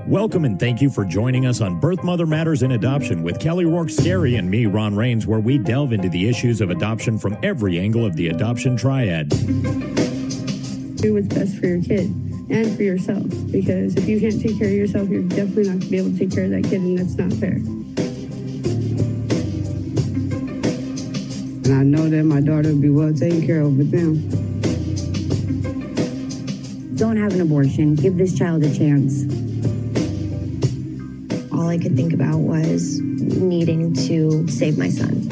Welcome and thank you for joining us on Birth Mother Matters in Adoption with Kelly Rourke-Scarry and me, Ron Rains, where we delve into the issues of adoption from every angle of the adoption triad. Do what's best for your kid and for yourself, because if you can't take care of yourself, you're definitely not going to be able to take care of that kid, and that's not fair. And I know that my daughter will be well taken care of with them. Don't have an abortion. Give this child a chance. All I could think about was needing to save my son.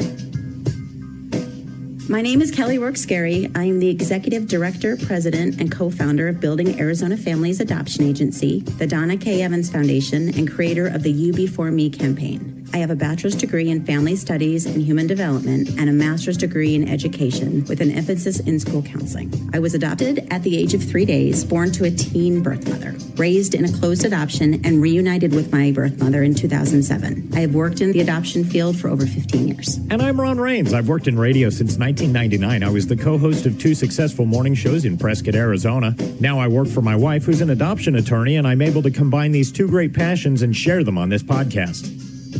My name is Kelly Rourke-Scarry. I am the Executive Director, President, and co-founder of Building Arizona Families Adoption Agency, the Donna K Foundation, and creator of the You Before Me campaign. I have a bachelor's degree in family studies and human development and a master's degree in education with an emphasis in school counseling. I was adopted at the age of 3 days, born to a teen birth mother, raised in a closed adoption, and reunited with my birth mother in 2007. I have worked in the adoption field for over 15 years. And I'm Ron Rains. I've worked in radio since 1999. I was the co-host of 2 successful morning shows in Prescott, Arizona. Now I work for my wife, who's an adoption attorney, and I'm able to combine these 2 great passions and share them on this podcast.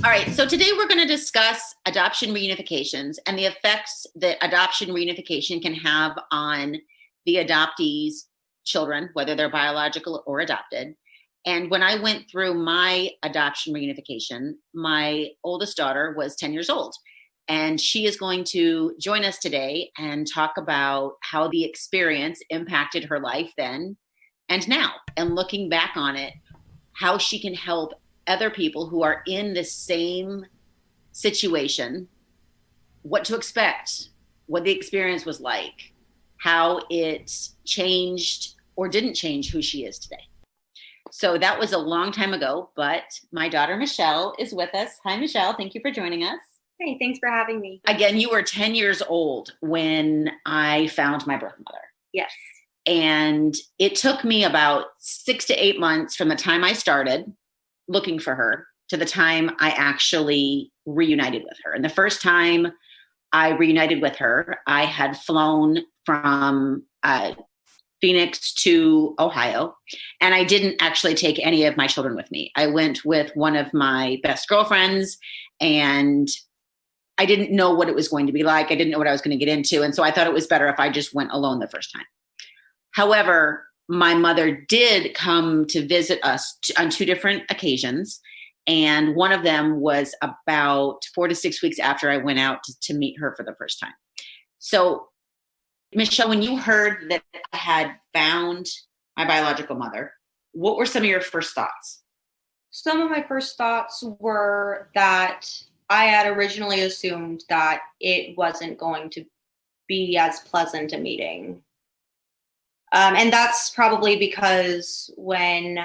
All right, so today we're going to discuss adoption reunifications and the effects that adoption reunification can have on the adoptees' children, whether they're biological or adopted. And when I went through my adoption reunification, my oldest daughter was 10 years old. And she is going to join us today and talk about how the experience impacted her life then and now, and looking back on it, how she can help other people who are in the same situation, what to expect, what the experience was like, how it changed or didn't change who she is today. So that was a long time ago, but my daughter Michelle is with us. Hi, Michelle. Thank you for joining us. Hey, thanks for having me. Again, you were 10 years old when I found my birth mother. Yes. And it took me about 6 to 8 months from the time I started looking for her to the time I actually reunited with her. And the first time I reunited with her, I had flown from Phoenix to Ohio, and I didn't actually take any of my children with me. I went with one of my best girlfriends, and I didn't know what it was going to be like. I didn't know what I was going to get into. And so I thought it was better if I just went alone the first time. However, my mother did come to visit us on 2 different occasions. And one of them was about 4 to 6 weeks after I went out to meet her for the first time. So, Michelle, when you heard that I had found my biological mother, what were some of your first thoughts? Some of my first thoughts were that I had originally assumed that it wasn't going to be as pleasant a meeting. And that's probably because when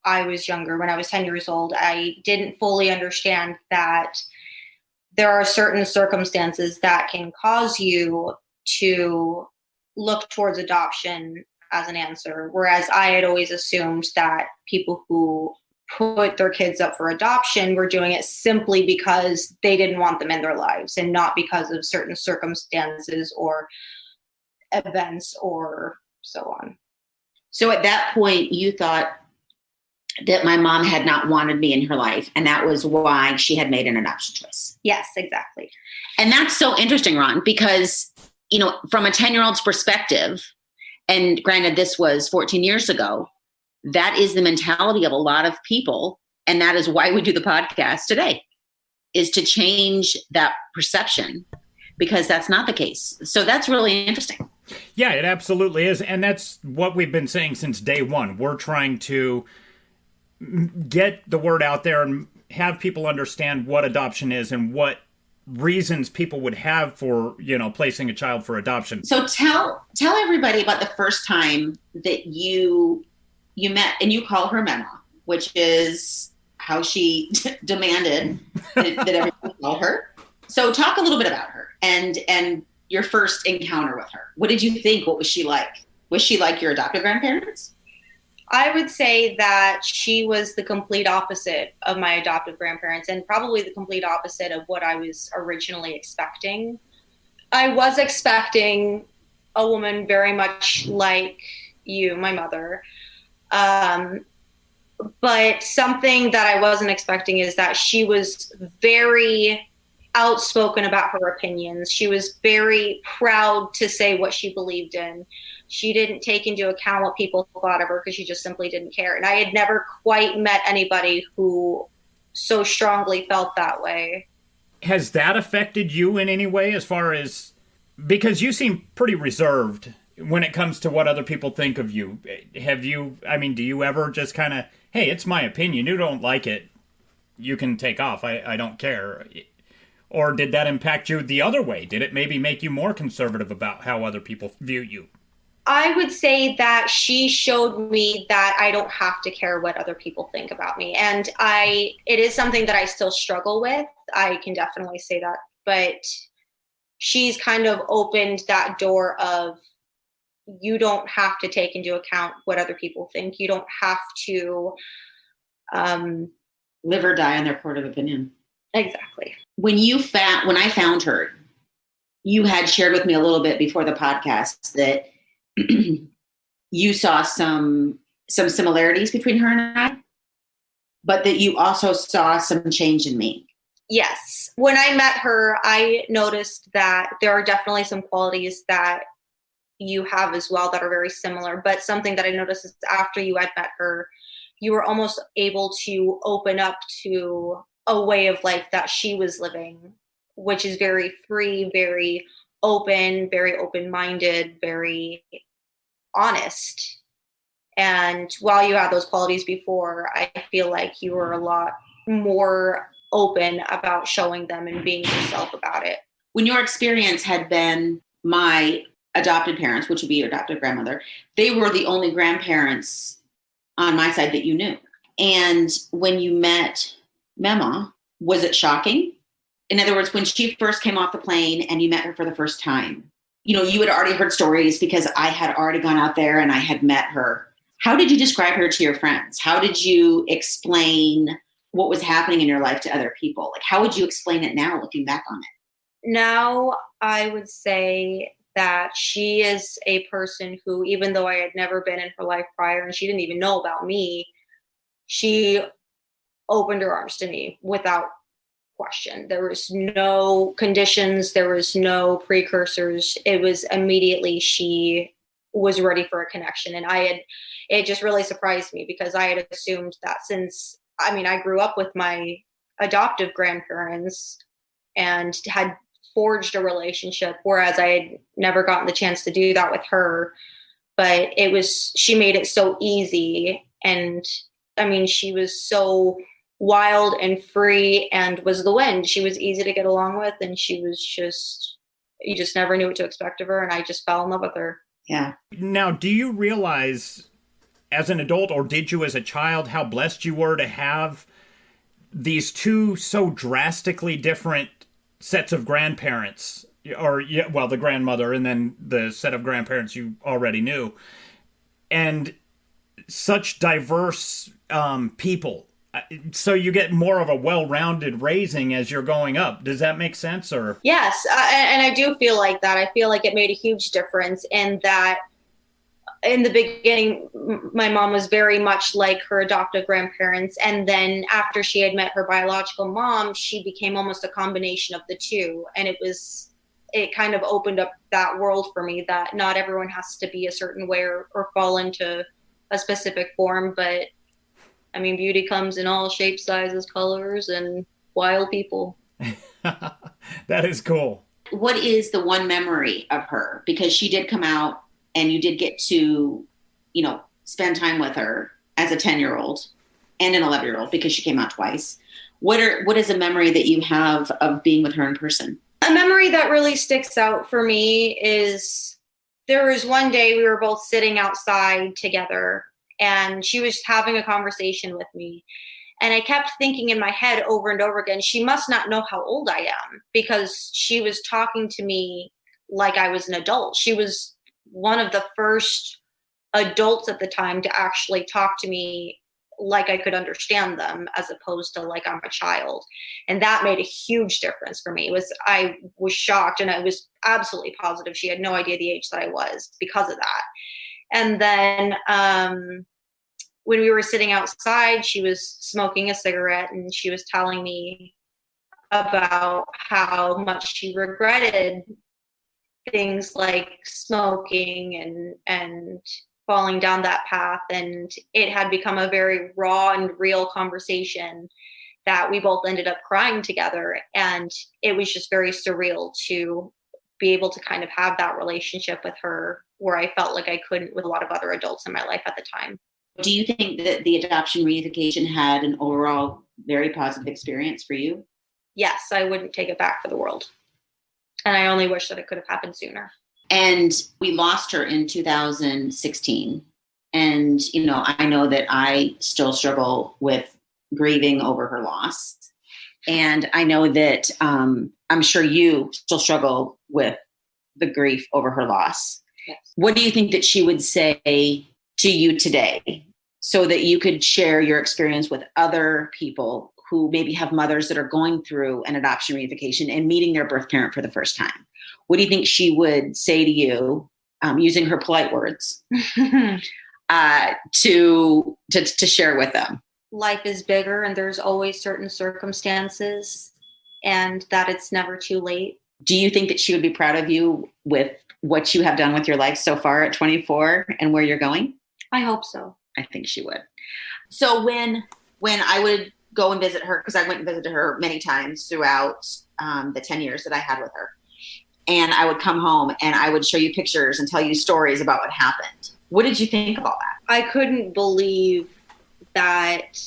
I was younger, when I was 10 years old, I didn't fully understand that there are certain circumstances that can cause you to look towards adoption as an answer. Whereas I had always assumed that people who put their kids up for adoption were doing it simply because they didn't want them in their lives and not because of certain circumstances or events or so on. So at that point, you thought that my mom had not wanted me in her life, and that was why she had made an adoption choice. Yes, exactly. And that's so interesting, Ron, because, you know, from a 10-year-old's perspective, and granted, this was 14 years ago, that is the mentality of a lot of people. And that is why we do the podcast today, is to change that perception, because that's not the case. So that's really interesting. Yeah, it absolutely is. And that's what we've been saying since day one. We're trying to get the word out there and have people understand what adoption is and what reasons people would have for, you know, placing a child for adoption. So tell everybody about the first time that you met, and you call her Mama, which is how she demanded that everyone call her. So talk a little bit about her and your first encounter with her. What did you think? What was she like? Was she like your adoptive grandparents? I would say that she was the complete opposite of my adoptive grandparents, and probably the complete opposite of what I was originally expecting. I was expecting a woman very much like you, my mother, But something that I wasn't expecting is that she was very outspoken about her opinions. She was very proud to say what she believed in. She didn't take into account what people thought of her because she just simply didn't care. And I had never quite met anybody who so strongly felt that way. Has that affected you in any way, as far as, because you seem pretty reserved when it comes to what other people think of you? Have you, I mean, do you ever just kind of, hey, it's my opinion, you don't like it, you can take off, I don't care? Or did that impact you the other way? Did it maybe make you more conservative about how other people view you? I would say that she showed me that I don't have to care what other people think about me. And it is something that I still struggle with. I can definitely say that. But she's kind of opened that door of, you don't have to take into account what other people think. You don't have to live or die on their court of opinion. Exactly. When I found her, you had shared with me a little bit before the podcast that you saw some similarities between her and I, but that you also saw some change in me. Yes. When I met her, I noticed that there are definitely some qualities that you have as well that are very similar. But something that I noticed is after you had met her, you were almost able to open up to a way of life that she was living, which is very free, very open-minded, very honest. And while you had those qualities before, I feel like you were a lot more open about showing them and being yourself about it. When your experience had been my adopted parents, which would be your adopted grandmother, they were the only grandparents on my side that you knew. And when you met Mema, was it shocking? In other words, when she first came off the plane and you met her for the first time, you know, you had already heard stories because I had already gone out there and I had met her. How did you describe her to your friends? How did you explain what was happening in your life to other people? Like, how would you explain it now, looking back on it? Now, I would say that she is a person who, even though I had never been in her life prior and she didn't even know about me, she opened her arms to me without question. There was no conditions. There was no precursors. It was immediately she was ready for a connection. And it just really surprised me because I had assumed that since, I grew up with my adoptive grandparents and had forged a relationship, whereas I had never gotten the chance to do that with her. But she made it so easy. And she was so wild and free and was the wind. She was easy to get along with, and she was you just never knew what to expect of her, and I just fell in love with her. Yeah. Now, do you realize as an adult, or did you as a child, how blessed you were to have these two so drastically different sets of grandparents, or the grandmother and then the set of grandparents you already knew, and such diverse people? So you get more of a well-rounded raising as you're going up. Does that make sense? Or yes, and I do feel like that. I feel like it made a huge difference in that. In the beginning, my mom was very much like her adoptive grandparents. And then after she had met her biological mom, she became almost a combination of the two. And it kind of opened up that world for me that not everyone has to be a certain way or fall into a specific form. But beauty comes in all shapes, sizes, colors, and wild people. That is cool. What is the one memory of her? Because she did come out and you did get to, spend time with her as a 10-year-old and an 11-year-old because she came out twice. What is a memory that you have of being with her in person? A memory that really sticks out for me is there was one day we were both sitting outside together and she was having a conversation with me. And I kept thinking in my head over and over again, she must not know how old I am because she was talking to me like I was an adult. She was one of the first adults at the time to actually talk to me like I could understand them as opposed to like I'm a child. And that made a huge difference for me. I was shocked and I was absolutely positive she had no idea the age that I was because of that. And then when we were sitting outside, she was smoking a cigarette and she was telling me about how much she regretted things like smoking and falling down that path. And it had become a very raw and real conversation that we both ended up crying together. And it was just very surreal to be able to kind of have that relationship with her where I felt like I couldn't with a lot of other adults in my life at the time. Do you think that the adoption reunification had an overall very positive experience for you? Yes, I wouldn't take it back for the world. And I only wish that it could have happened sooner. And we lost her in 2016. And, I know that I still struggle with grieving over her loss. And I know that I'm sure you still struggle with the grief over her loss. Yes. What do you think that she would say to you today so that you could share your experience with other people who maybe have mothers that are going through an adoption reunification and meeting their birth parent for the first time? What do you think she would say to you, using her polite words, to share with them? Life is bigger and there's always certain circumstances and that it's never too late. Do you think that she would be proud of you with what you have done with your life so far at 24 and where you're going? I hope so. I think she would. So when I would go and visit her, because I went and visited her many times throughout the 10 years that I had with her, and I would come home and I would show you pictures and tell you stories about what happened. What did you think of all that? I couldn't believe that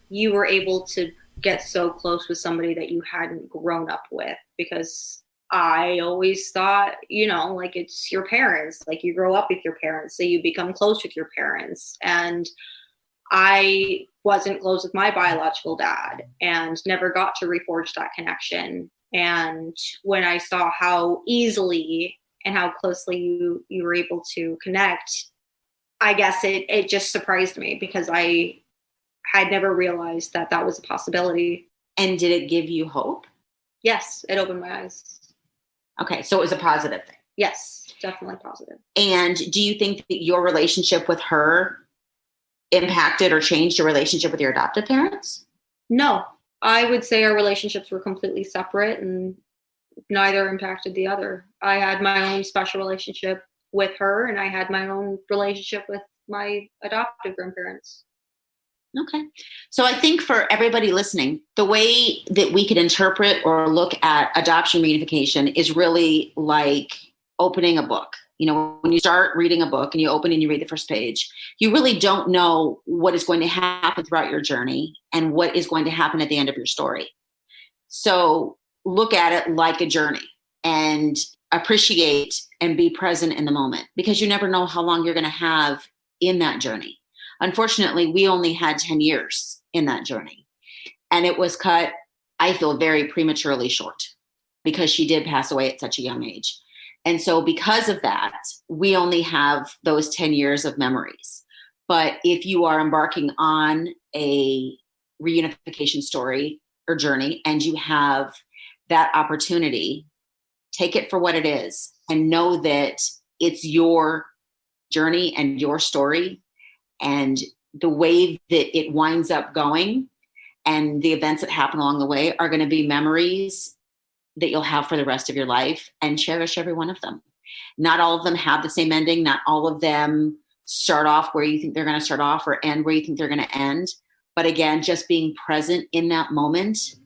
you were able to get so close with somebody that you hadn't grown up with, because I always thought, like it's your parents, like you grow up with your parents, so you become close with your parents. And I wasn't close with my biological dad and never got to reforge that connection. And when I saw how easily and how closely you were able to connect, I guess it just surprised me because I had never realized that that was a possibility. And did it give you hope? Yes, it opened my eyes. Okay, so it was a positive thing. Yes, definitely positive. And do you think that your relationship with her impacted or changed your relationship with your adoptive parents? No, I would say our relationships were completely separate and neither impacted the other. I had my own special relationship with her and I had my own relationship with my adoptive grandparents. Okay. So I think for everybody listening, the way that we could interpret or look at adoption reunification is really like opening a book. When you start reading a book and you open and you read the first page, you really don't know what is going to happen throughout your journey and what is going to happen at the end of your story. So look at it like a journey and appreciate and be present in the moment, because you never know how long you're going to have in that journey. Unfortunately, we only had 10 years in that journey, and it was cut, I feel, very prematurely short because she did pass away at such a young age. And so because of that, we only have those 10 years of memories. But if you are embarking on a reunification story or journey and you have that opportunity, take it for what it is and know that it's your journey and your story. And the way that it winds up going and the events that happen along the way are going to be memories that you'll have for the rest of your life, and cherish every one of them. Not all of them have the same ending. Not all of them start off where you think they're going to start off or end where you think they're going to end. But again, just being present in that moment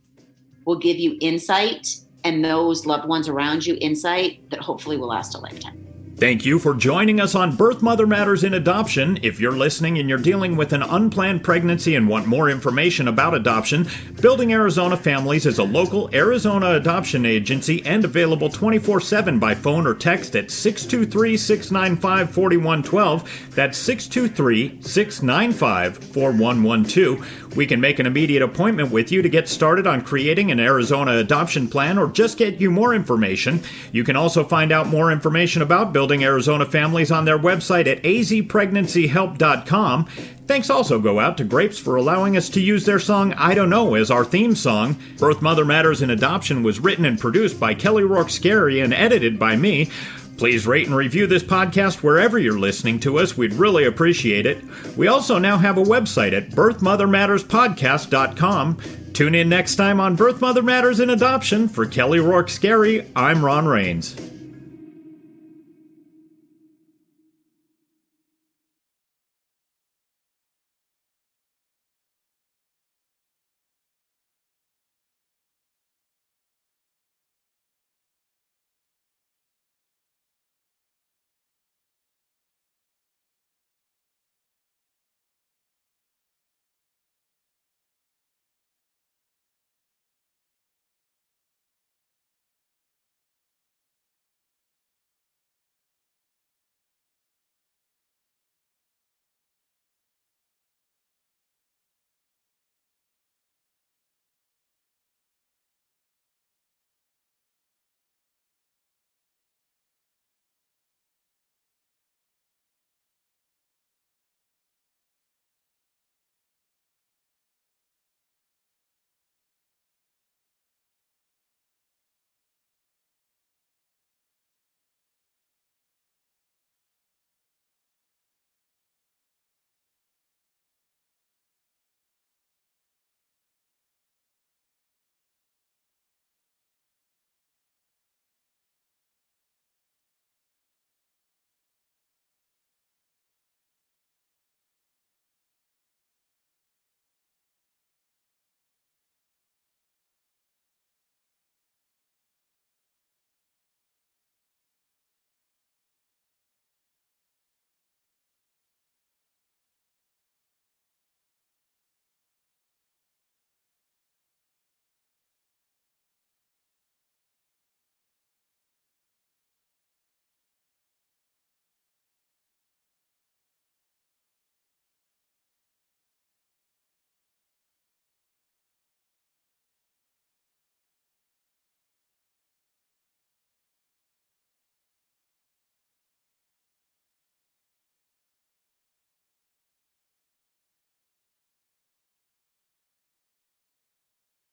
will give you insight, and those loved ones around you insight that hopefully will last a lifetime. Thank you for joining us on Birth Mother Matters in Adoption. If you're listening and you're dealing with an unplanned pregnancy and want more information about adoption, Building Arizona Families is a local Arizona adoption agency and available 24/7 by phone or text at 623-695-4112. That's 623-695-4112. We can make an immediate appointment with you to get started on creating an Arizona adoption plan or just get you more information. You can also find out more information about Building Arizona Families on their website at azpregnancyhelp.com. Thanks also go out to Grapes for allowing us to use their song I Don't Know as our theme song. Birth Mother Matters in Adoption was written and produced by Kelly Rourke-Scarry and edited by me. Please rate and review this podcast wherever you're listening to us. We'd really appreciate it. We also now have a website at birthmothermatterspodcast.com. Tune in next time on Birth Mother Matters in Adoption. For Kelly Rourke-Scarry, I'm Ron Rains.